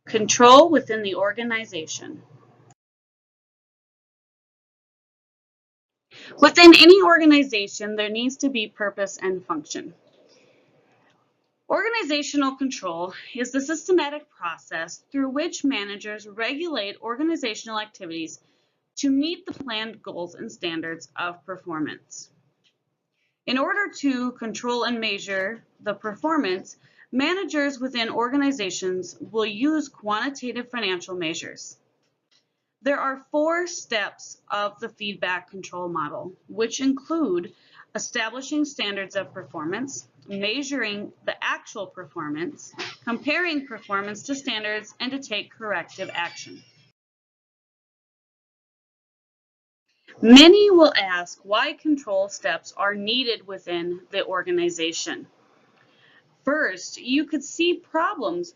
Control within the organization. Within any organization, there needs to be purpose and function. Organizational control is the systematic process through which managers regulate organizational activities to meet the planned goals and standards of performance. In order to control and measure the performance, managers within organizations will use quantitative financial measures. There are 4 steps of the feedback control model, which include establishing standards of performance, measuring the actual performance, comparing performance to standards, and to take corrective action. Many will ask why control steps are needed within the organization. First, you could see problems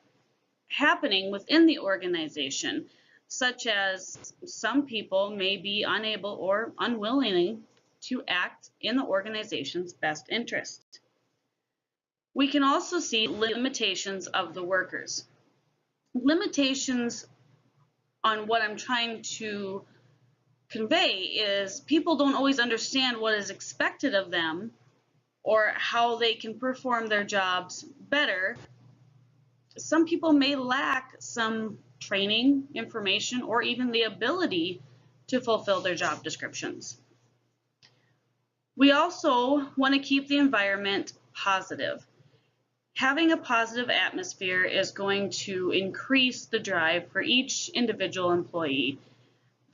happening within the organization, such as some people may be unable or unwilling to act in the organization's best interest. We can also see limitations of the workers. Limitations on what I'm trying to convey is people don't always understand what is expected of them or how they can perform their jobs better. Some people may lack some training, information, or even the ability to fulfill their job descriptions. We also want to keep the environment positive. Having a positive atmosphere is going to increase the drive for each individual employee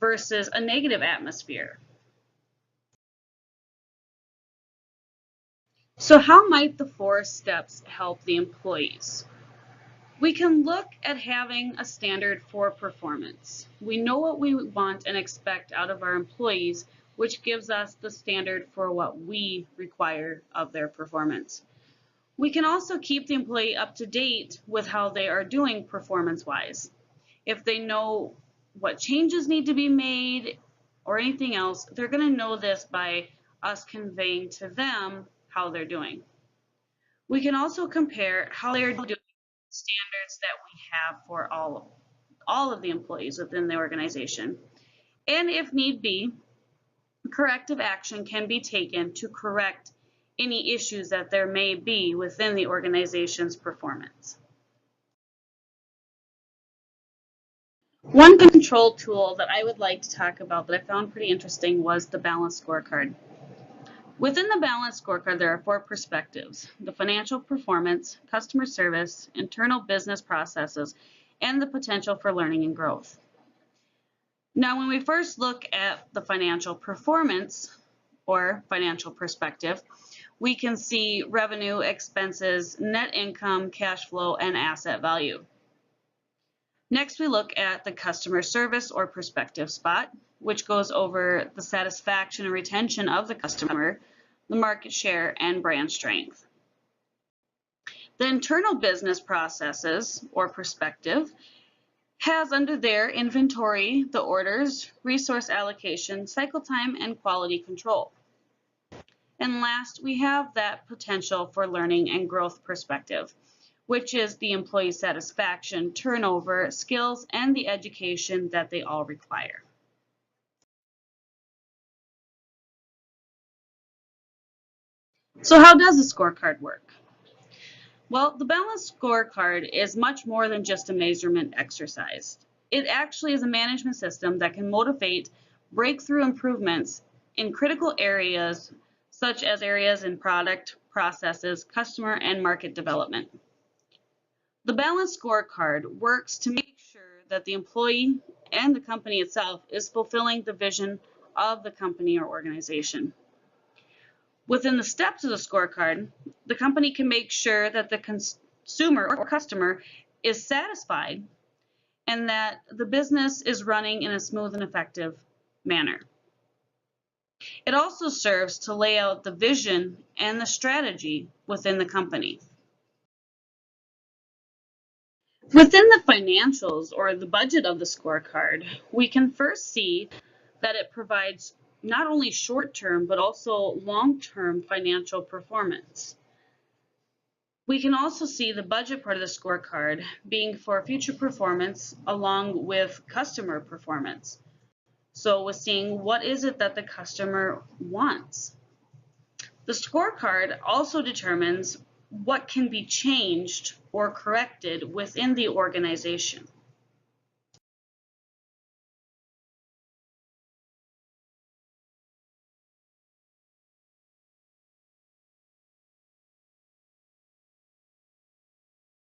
versus a negative atmosphere. So how might the 4 steps help the employees? We can look at having a standard for performance. We know what we want and expect out of our employees, which gives us the standard for what we require of their performance. We can also keep the employee up to date with how they are doing performance-wise. If they know what changes need to be made or anything else, they're going to know this by us conveying to them how they're doing. We can also compare how they're doing standards that we have for all of the employees within the organization. And if need be, corrective action can be taken to correct any issues that there may be within the organization's performance. One control tool that I would like to talk about that I found pretty interesting was the balanced scorecard. Within the balanced scorecard, there are 4 perspectives: the financial performance, customer service, internal business processes, and the potential for learning and growth. Now, when we first look at the financial performance or financial perspective, we can see revenue, expenses, net income, cash flow, and asset value. Next, we look at the customer service or perspective spot, which goes over the satisfaction and retention of the customer, the market share, and brand strength. The internal business processes or perspective has under their inventory the orders, resource allocation, cycle time, and quality control. And last, we have that potential for learning and growth perspective, which is the employee satisfaction, turnover, skills, and the education that they all require. So how does the scorecard work? Well, the balanced scorecard is much more than just a measurement exercise. It actually is a management system that can motivate breakthrough improvements in critical areas, such as areas in product, processes, customer, and market development. The balanced scorecard works to make sure that the employee and the company itself is fulfilling the vision of the company or organization. Within the steps of the scorecard, the company can make sure that the consumer or customer is satisfied and that the business is running in a smooth and effective manner. It also serves to lay out the vision and the strategy within the company. Within the financials or the budget of the scorecard, we can first see that it provides not only short-term but also long-term financial performance. We can also see the budget part of the scorecard being for future performance along with customer performance. So we're seeing what is it that the customer wants. The scorecard also determines what can be changed or corrected within the organization.